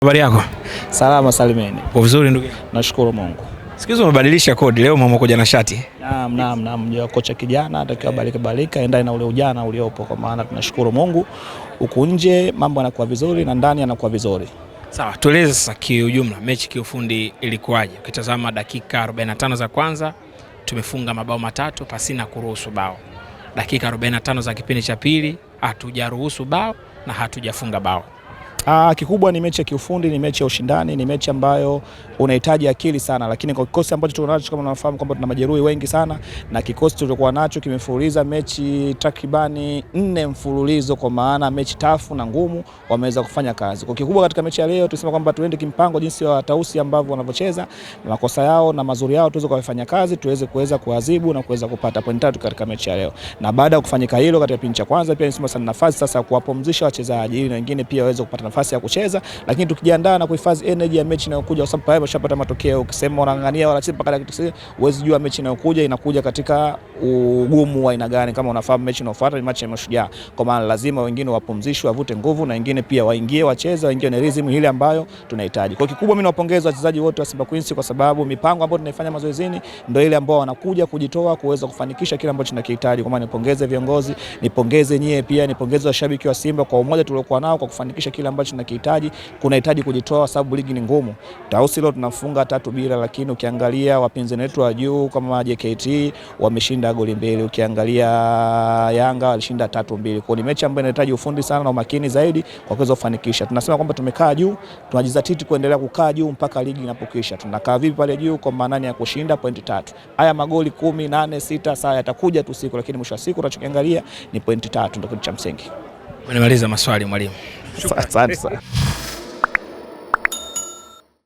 Habari yako? Salama salimeni. Uko vizuri ndugu? Nashukuru Mungu. Siku hizi umebadilisha kodi, leo mama kuja na shati. Naam, kocha kijana atakiwa balika endane na ule ujana uliopo, kwa maana tunashukuru Mungu. Huku nje mambo yanakuwa vizuri na ndani yanakuwa vizuri. Sawa, tueleze sasa kiujumla mechi kiufundi ilikuwaje? Ukitazama dakika 45 za kwanza tumefunga mabao matatu pasina kuruhusu bao. Dakika 45 za kipindi cha pili hatujaruhusu bao na hatujafunga bao. Kikubwa ni mechi ya kiufundi, ni mechi ya ushindani, ni mechi ambayo unahitaji akili sana, lakini kwa kikosi ambacho tunacho, kama unafahamu kwamba tuna majeruhi wengi sana, na kikosi tulikuwa nacho kimefululiza mechi takribani 4 mfululizo, kwa maana mechi tafu na ngumu wameweza kufanya kazi. Kwa kikubwa katika mechi ya leo tuseme kwamba tuende kimpango jinsi wa Tausi ambavyo wanavyocheza, makosa yao na mazuri yao tuweze kufanya kazi, kuweza kuadhibu na kuweza kupata point 3 katika mechi ya leo. Na baada ya kufanyika hilo katika kipindi cha kwanza, pia nisema sana nafasi sasa ya kuwapumzisha wachezaji ili na wengine pia waweze kupata nafasi ya kucheza, lakini tukijiandaa na kuhifadhi energy ya mechi inayokuja, kwa sababu pale washapata matokeo. Ukisema unang'ang'ania wala chini mpaka dakika 90, huwezi jua mechi inayokuja inakuja katika ugumu wa aina gani. Kama unafahamu mechi inayofuata ni mechi ya Mashujaa, kwa maana lazima wengine wapumzishwe, wavute nguvu, na wengine pia waingie wacheze, waingie na rhythm ile ambayo tunahitaji. Kwa kikubwa mimi nawapongeza wachezaji wote wa Simba Queens, kwa sababu mipango ambayo tunaifanya mazoezini ndio ile ambao wanakuja kujitoa kuweza kufanikisha kile ambacho tunakihitaji. Kwa maana nipongeze viongozi, nipongeze nyie pia, nipongeze washabiki wa Simba kwa umoja tuliokuwa nao kwa kufanikisha kile ambacho tunakihitaji. Kunahitaji kujitoa sababu ligi ni ngumu. Tausi leo tunafunga 3-0, lakini ukiangalia wapinzani wetu wa juu kama JKT wameshinda goli 2, ukiangalia Yanga walishinda 3-2. Kwa ni mechi ambayo inahitaji ufundi sana na umakini zaidi kwa kuweza kufanikisha. Tunasema kwamba tumekaa juu, tunajizatiti kuendelea kukaa juu mpaka ligi inapokwisha. Tunakaa vipi pale juu? Kwa maana ya kushinda pointi 3. Haya magoli 10, 8, 6 saa yatakuja tu siku, lakini mwisho wa siku tunachokiangalia ni pointi 3, ndio kitu cha msingi. Nimemaliza maswali mwalimu. Asante sana.